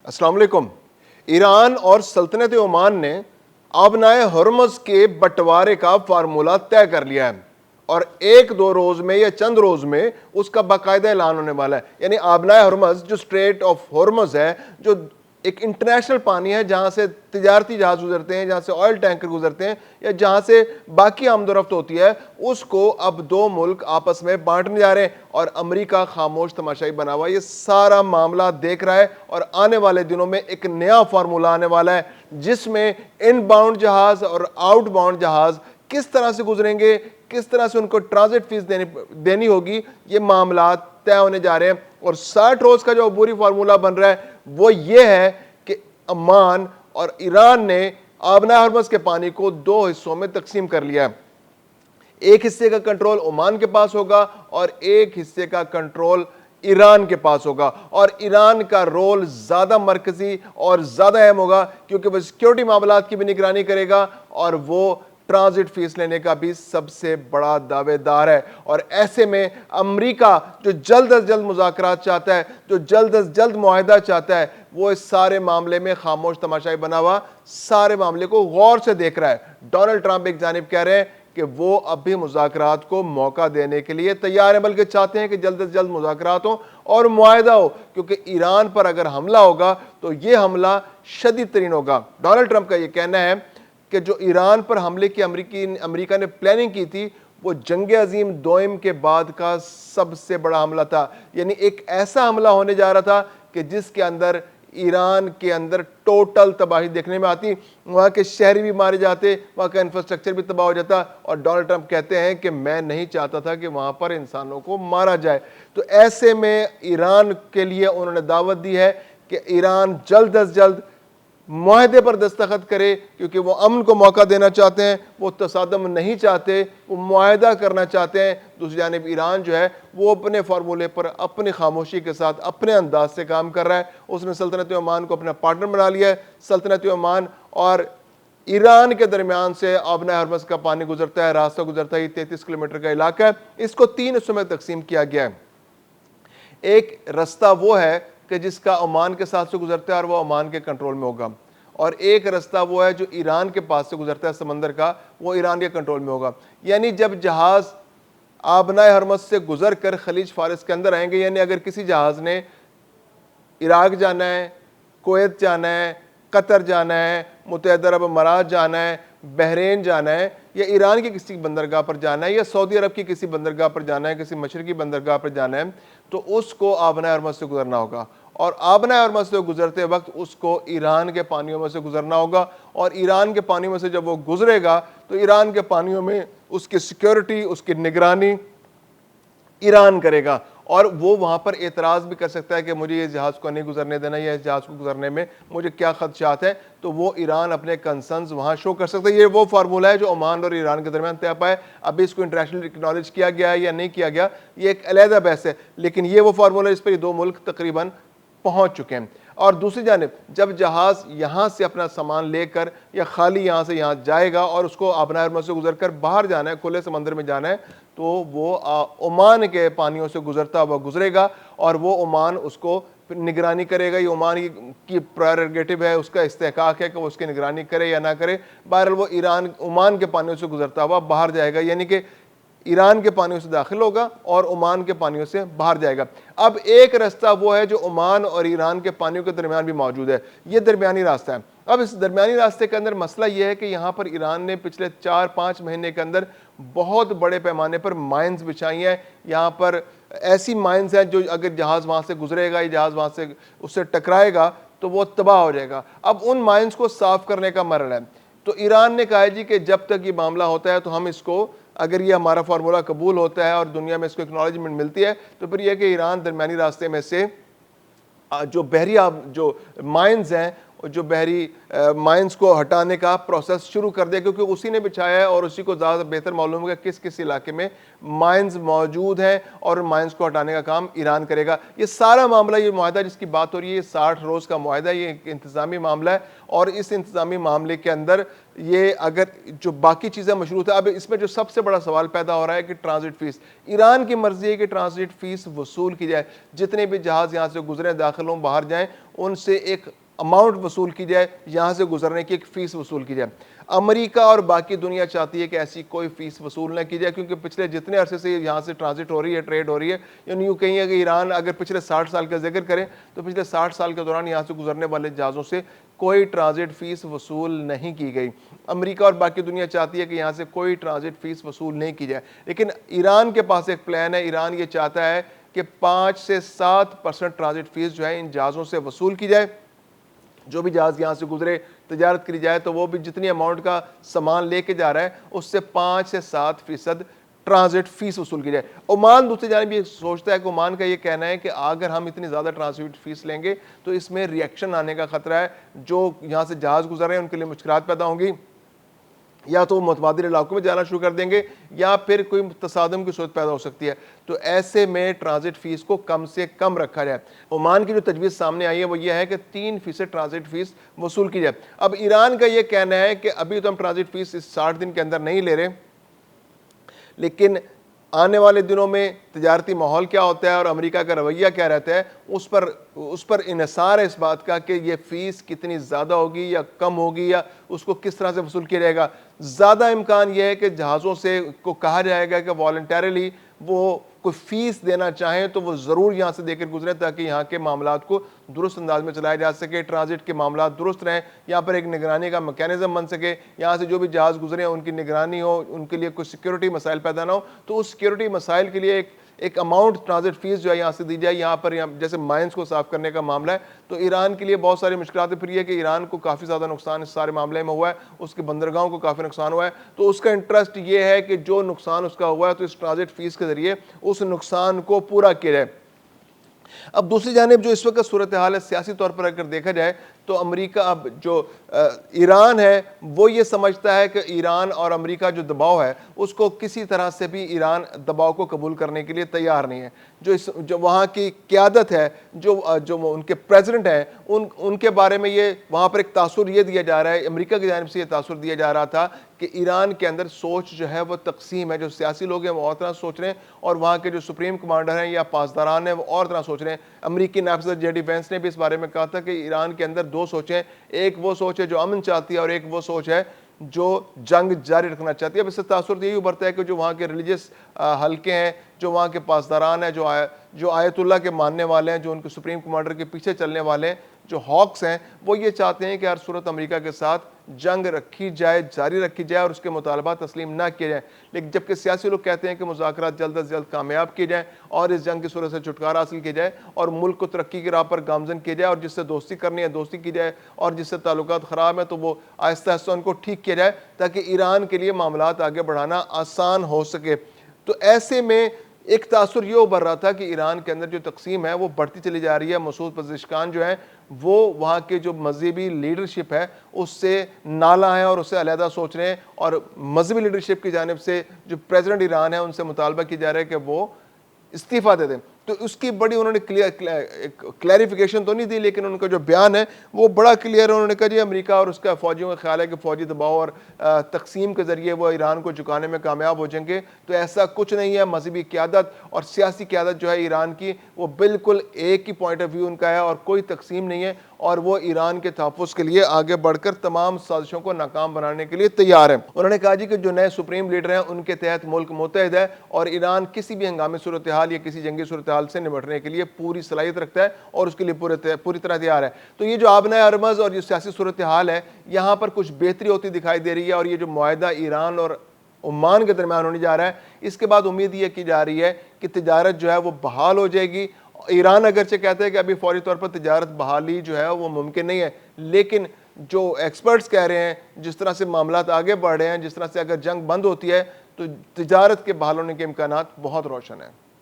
السلام علیکم۔ ایران اور سلطنت عمان نے آبنائے ہرمز کے بٹوارے کا فارمولہ طے کر لیا ہے اور ایک دو روز میں یا چند روز میں اس کا باقاعدہ اعلان ہونے والا ہے۔ یعنی آبنائے ہرمز جو اسٹریٹ آف ہرمز ہے، جو ایک انٹرنیشنل پانی ہے جہاں سے تجارتی جہاز گزرتے ہیں، جہاں سے آئل ٹینکر گزرتے ہیں یا جہاں سے باقی آمد و رفت ہوتی ہے، اس کو اب دو ملک آپس میں بانٹنے جا رہے ہیں اور امریکہ خاموش تماشائی بنا ہوا یہ سارا معاملہ دیکھ رہا ہے۔ اور آنے والے دنوں میں ایک نیا فارمولہ آنے والا ہے جس میں ان باؤنڈ جہاز اور آؤٹ باؤنڈ جہاز کس طرح سے گزریں گے، کس طرح سے ان کو ٹرانزٹ فیس دینی ہوگی، یہ معاملات طے ہونے جا رہے ہیں۔ اور 60 روز کا جو عبوری فارمولہ بن رہا ہے وہ یہ ہے کہ عمان اور ایران نے آبنائے ہرمز کے پانی کو دو حصوں میں تقسیم کر لیا ہے۔ ایک حصے کا کنٹرول عمان کے پاس ہوگا اور ایک حصے کا کنٹرول ایران کے پاس ہوگا، اور ایران کا رول زیادہ مرکزی اور زیادہ اہم ہوگا کیونکہ وہ سیکیورٹی معاملات کی بھی نگرانی کرے گا اور وہ ٹرانزٹ فیس لینے کا بھی سب سے بڑا دعوے دار ہے۔ اور ایسے میں امریکہ جو جلد از جلد مذاکرات چاہتا ہے، جو جلد از جلد معاہدہ چاہتا ہے، وہ اس سارے معاملے میں خاموش تماشائی بنا ہوا سارے معاملے کو غور سے دیکھ رہا ہے۔ ڈونلڈ ٹرمپ ایک جانب کہہ رہے ہیں کہ وہ اب بھی مذاکرات کو موقع دینے کے لیے تیار ہیں، بلکہ چاہتے ہیں کہ جلد از جلد مذاکرات ہوں اور معاہدہ ہو، کیونکہ ایران پر اگر حملہ ہوگا تو یہ حملہ شدید ترین ہوگا۔ ڈونلڈ ٹرمپ کا یہ کہنا ہے کہ جو ایران پر حملے کی امریکہ نے پلاننگ کی تھی وہ جنگ عظیم دوئم کے بعد کا سب سے بڑا حملہ تھا۔ یعنی ایک ایسا حملہ ہونے جا رہا تھا کہ جس کے اندر ایران کے اندر ٹوٹل تباہی دیکھنے میں آتی، وہاں کے شہری بھی مارے جاتے، وہاں کا انفراسٹرکچر بھی تباہ ہو جاتا۔ اور ڈونلڈ ٹرمپ کہتے ہیں کہ میں نہیں چاہتا تھا کہ وہاں پر انسانوں کو مارا جائے۔ تو ایسے میں ایران کے لیے انہوں نے دعوت دی ہے کہ ایران جلد از جلد معاہدے پر دستخط کرے، کیونکہ وہ امن کو موقع دینا چاہتے ہیں، وہ تصادم نہیں چاہتے، وہ معاہدہ کرنا چاہتے ہیں۔ دوسری جانب ایران جو ہے وہ اپنے فارمولے پر اپنی خاموشی کے ساتھ اپنے انداز سے کام کر رہا ہے۔ اس نے سلطنت عمان کو اپنا پارٹنر بنا لیا ہے۔ سلطنت عمان اور ایران کے درمیان سے آبنائے ہرمز کا پانی گزرتا ہے، راستہ گزرتا ہے، یہ 33 کلومیٹر کا علاقہ ہے۔ اس کو 3 حصوں میں تقسیم کیا گیا ہے۔ ایک رستہ وہ ہے کہ جس کا عمان کے ساتھ سے گزرتا ہے اور وہ عمان کے کنٹرول میں ہوگا، اور ایک رستہ وہ ہے جو ایران کے پاس سے گزرتا ہے سمندر کا، وہ ایران کے کنٹرول میں ہوگا۔ یعنی جب جہاز آبنائے ہرمز سے گزر کر خلیج فارس کے اندر آئیں گے، یعنی اگر کسی جہاز نے عراق جانا ہے، کویت جانا ہے، قطر جانا ہے، متحدہ عرب امارات جانا ہے، بحرین جانا ہے، یا ایران کی کسی بندرگاہ پر جانا ہے، یا سعودی عرب کی کسی بندرگاہ پر جانا ہے، کسی مشرقی بندرگاہ پر جانا ہے، تو اس کو آبنائے ہرمز سے گزرنا ہوگا، اور آبنائے ہرمز سے گزرتے وقت اس کو ایران کے پانیوں میں سے گزرنا ہوگا۔ اور ایران کے پانیوں میں سے جب وہ گزرے گا تو ایران کے پانیوں میں اس کی سیکیورٹی، اس کی نگرانی ایران کرے گا، اور وہ وہاں پر اعتراض بھی کر سکتا ہے کہ مجھے یہ جہاز کو نہیں گزرنے دینا، یا اس جہاز کو گزرنے میں مجھے کیا خدشات ہیں، تو وہ ایران اپنے کنسرنز وہاں شو کر سکتا ہے۔ یہ وہ فارمولہ ہے جو عمان اور ایران کے درمیان طے پایا ہے۔ ابھی اس کو انٹرنیشنل اکنالج کیا گیا ہے یا نہیں کیا گیا، یہ ایک علیحدہ بحث ہے، لیکن یہ وہ فارمولہ ہے جس پر یہ دو ملک تقریباً پہنچ چکے ہیں۔ اور دوسری جانب جب جہاز یہاں سے اپنا سامان لے کر یا خالی یہاں سے یہاں جائے گا اور اس کو آبنائے ہرمز سے گزر کر باہر جانا ہے، کھلے سمندر میں جانا ہے، تو وہ عمان کے پانیوں سے گزرتا ہوا گزرے گا، اور وہ عمان اس کو نگرانی کرے گا۔ یہ عمان کی پریروگیٹو ہے، اس کا استحقاق ہے کہ وہ اس کی نگرانی کرے یا نہ کرے۔ بہرحال وہ عمان کے پانیوں سے گزرتا ہوا باہر جائے گا، یعنی کہ ایران کے پانیوں سے داخل ہوگا اور عمان کے پانیوں سے باہر جائے گا۔ اب ایک رستہ وہ ہے جو عمان اور ایران کے پانیوں کے درمیان بھی موجود ہے، یہ درمیانی راستہ ہے۔ اب اس درمیانی راستے کے اندر مسئلہ یہ ہے کہ یہاں پر ایران نے پچھلے 4-5 مہینے کے اندر بہت بڑے پیمانے پر مائنز بچھائی ہیں۔ یہاں پر ایسی مائنز ہیں جو اگر جہاز وہاں سے گزرے گا یا جہاز وہاں سے اس سے ٹکرائے گا تو وہ تباہ ہو جائے گا۔ اب ان مائنز کو صاف کرنے کا مرحلہ ہے۔ تو ایران نے کہا جی کہ جب تک یہ معاملہ ہوتا ہے تو ہم اس کو، اگر یہ ہمارا فارمولہ قبول ہوتا ہے اور دنیا میں اس کو اکنالجمنٹ ملتی ہے، تو پھر یہ کہ ایران درمیانی راستے میں سے جو بحری جو مائنز ہیں جو بحری مائنز کو ہٹانے کا پروسیس شروع کر دے, کیونکہ اسی نے بچھایا ہے اور اسی کو زیادہ بہتر معلوم ہوگا کس کس علاقے میں مائنز موجود ہیں, اور مائنز کو ہٹانے کا کام ایران کرے گا. یہ سارا معاملہ, یہ معاہدہ جس کی بات ہو رہی ہے, یہ 60 روز کا معاہدہ ہے, یہ ایک انتظامی معاملہ ہے, اور اس انتظامی معاملے کے اندر یہ اگر جو باقی چیزیں مشروط ہیں, اب اس میں جو سب سے بڑا سوال پیدا ہو رہا ہے کہ ٹرانزٹ فیس, ایران کی مرضی ہے کہ ٹرانزٹ فیس وصول کی جائے, جتنے بھی جہاز یہاں سے گزریں, داخل ہوں, باہر جائیں, ان سے ایک اماؤنٹ وصول کی جائے, یہاں سے گزرنے کی ایک فیس وصول کی جائے. امریکہ اور باقی دنیا چاہتی ہے کہ ایسی کوئی فیس وصول نہ کی جائے, کیونکہ پچھلے جتنے عرصے سے یہاں سے ٹرانزٹ ہو رہی ہے, ٹریڈ ہو رہی ہے, یعنی یوں کہیں کہ ایران اگر پچھلے 60 سال کا ذکر کریں تو پچھلے 60 سال کے دوران یہاں سے گزرنے والے جہازوں سے کوئی ٹرانزٹ فیس وصول نہیں کی گئی. امریکہ اور باقی دنیا چاہتی ہے کہ یہاں سے کوئی ٹرانزٹ فیس وصول نہیں کی جائے, لیکن ایران کے پاس ایک پلان ہے. ایران یہ چاہتا ہے کہ 5 سے 7% ٹرانزٹ فیس جو ہے ان جہازوں سے وصول کی جائے. جو بھی جہاز یہاں سے گزرے, تجارت کری جائے, تو وہ بھی جتنی اماؤنٹ کا سامان لے کے جا رہا ہے اس سے 5 سے 7% ٹرانزٹ فیس وصول کی جائے. عمان دوسری جانب یہ سوچتا ہے کہ عمان کا یہ کہنا ہے کہ اگر ہم اتنی زیادہ ٹرانزٹ فیس لیں گے تو اس میں ریئیکشن آنے کا خطرہ ہے, جو یہاں سے جہاز گزر رہے ہیں ان کے لیے مشکلات پیدا ہوں گی, یا تو وہ متبادل علاقوں میں جانا شروع کر دیں گے, یا پھر کوئی تصادم کی صورت پیدا ہو سکتی ہے. تو ایسے میں ٹرانزٹ فیس کو کم سے کم رکھا جائے. عمان کی جو تجویز سامنے آئی ہے وہ یہ ہے کہ 3% ٹرانزٹ فیس وصول کی جائے. اب ایران کا یہ کہنا ہے کہ ابھی تو ہم ٹرانزٹ فیس اس 60 دن کے اندر نہیں لے رہے, لیکن آنے والے دنوں میں تجارتی ماحول کیا ہوتا ہے اور امریکہ کا رویہ کیا رہتا ہے, اس پر انحصار ہے اس بات کا کہ یہ فیس کتنی زیادہ ہوگی یا کم ہوگی, یا اس کو کس طرح سے وصول کیا جائے گا. زیادہ امکان یہ ہے کہ جہازوں سے کو کہا جائے گا کہ والنٹیرلی وہ کوئی فیس دینا چاہیں تو وہ ضرور یہاں سے دے کر گزریں, تاکہ یہاں کے معاملات کو درست انداز میں چلایا جا سکے, ٹرانزٹ کے معاملات درست رہیں, یہاں پر ایک نگرانی کا میکینزم بن سکے, یہاں سے جو بھی جہاز گزرے ان کی نگرانی ہو, ان کے لیے کوئی سیکیورٹی مسائل پیدا نہ ہو. تو اس سیکیورٹی مسائل کے لیے ایک اماؤنٹ ٹرانزٹ فیس جو ہے یہاں سے دی جائے. یہاں پر جیسے مائنز کو صاف کرنے کا معاملہ ہے, تو ایران کے لیے بہت ساری مشکلات ہیں. پھر یہ کہ ایران کو کافی زیادہ نقصان اس سارے معاملے میں ہوا ہے, اس کے بندرگاہوں کو کافی نقصان ہوا ہے, تو اس کا انٹرسٹ یہ ہے کہ جو نقصان اس کا ہوا ہے تو اس ٹرانزٹ فیس کے ذریعے اس نقصان کو پورا کیا جائے. اب دوسری جانب جو اس وقت صورتحال ہے سیاسی طور پر اگر دیکھا جائے تو امریکہ, اب جو ایران ہے وہ یہ سمجھتا ہے کہ ایران اور امریکہ جو دباؤ ہے اس کو کسی طرح سے بھی ایران دباؤ کو قبول کرنے کے لیے تیار نہیں ہے. جو وہاں کی قیادت ہے, جو ان کے پریزیڈنٹ ہیں, ان کے بارے میں یہ وہاں پر ایک تاثر یہ دیا جا رہا ہے, امریکہ کی جانب سے یہ تاثر دیا جا رہا تھا کہ ایران کے اندر سوچ جو ہے وہ تقسیم ہے. جو سیاسی لوگ ہیں وہ اور طرح سوچ رہے ہیں, اور وہاں کے جو سپریم کمانڈر ہیں یا پاسداران ہیں وہ اور طرح سوچ رہے ہیں. امریکی نائب صدر جے ڈی وینس نے بھی اس بارے میں کہا تھا کہ ایران کے اندر 2 سوچیں, ایک وہ سوچ ہے جو امن چاہتی ہے اور ایک وہ سوچ ہے جو جنگ جاری رکھنا چاہتی ہے. اب اس سے تاثر یہی ابھرتا ہے کہ جو وہاں کے ریلیجس حلقے ہیں, جو وہاں کے پاسداران ہیں, جو آیت اللہ کے ماننے والے ہیں, جو ان کے سپریم کمانڈر کے پیچھے چلنے والے ہیں, جو ہاکس ہیں, وہ یہ چاہتے ہیں کہ ہر صورت امریکہ کے ساتھ جنگ رکھی جائے, جاری رکھی جائے, اور اس کے مطالبات تسلیم نہ کیے جائیں. لیکن جبکہ سیاسی لوگ کہتے ہیں کہ مذاکرات جلد از جلد کامیاب کیے جائیں اور اس جنگ کی صورت سے چھٹکارا حاصل کیا جائے اور ملک کو ترقی کی راہ پر گامزن کیا جائے, اور جس سے دوستی کرنی ہے دوستی کی جائے, اور جس سے تعلقات خراب ہیں تو وہ آہستہ آہستہ ان کو ٹھیک کیا جائے, تاکہ ایران کے لیے معاملات آگے بڑھانا آسان ہو سکے. تو ایسے میں ایک تاثر یہ ابھر رہا تھا کہ ایران کے اندر جو تقسیم ہے وہ بڑھتی چلی جا رہی ہے. مسعود پزشکان جو ہیں وہ وہاں کے جو مذہبی لیڈرشپ ہے اس سے نالا ہیں اور اس سے علیحدہ سوچ رہے ہیں, اور مذہبی لیڈرشپ کی جانب سے جو پریزیڈنٹ ایران ہے ان سے مطالبہ کیا جا رہا ہے کہ وہ استعفیٰ دے دیں. تو اس کی بڑی انہوں نے کلیریفیکیشن تو نہیں دی, لیکن ان کا جو بیان ہے وہ بڑا کلیئر ہے. انہوں نے کہا جی امریکہ اور اس کا فوجیوں کا خیال ہے کہ فوجی دباؤ اور تقسیم کے ذریعے وہ ایران کو جھکانے میں کامیاب ہو جائیں گے, تو ایسا کچھ نہیں ہے. مذہبی قیادت اور سیاسی قیادت جو ہے ایران کی وہ بالکل ایک ہی پوائنٹ آف ویو ان کا ہے, اور کوئی تقسیم نہیں ہے, اور وہ ایران کے تحفظ کے لیے آگے بڑھ کر تمام سازشوں کو ناکام بنانے کے لیے تیار ہیں. انہوں نے کہا جی کہ جو نئے سپریم لیڈر ہیں ان کے تحت ملک متحد ہے, اور ایران کسی بھی ہنگامی صورتحال یا کسی جنگی صورتحال سے نمٹنے کے لیے پوری صلاحیت رکھتا ہے اور اس کے لیے پوری طرح تیار ہے. تو یہ جو آبنائے ارمز اور یہ سیاسی صورتحال ہے یہاں پر کچھ بہتری ہوتی دکھائی دے رہی ہے, اور یہ جو معاہدہ ایران اور عمان کے درمیان ہونے جا رہا ہے اس کے بعد امید یہ کی جا رہی ہے کہ تجارت جو ہے وہ بحال ہو جائے گی. ایران اگرچہ کہتا ہے کہ ابھی فوری طور پر تجارت بحالی جو ہے وہ ممکن نہیں ہے, لیکن جو ایکسپرٹس کہہ رہے ہیں جس طرح سے معاملات آگے بڑھ رہے ہیں, جس طرح سے اگر جنگ بند ہوتی ہے تو تجارت کے بحال ہونے کے امکانات بہت روشن ہیں.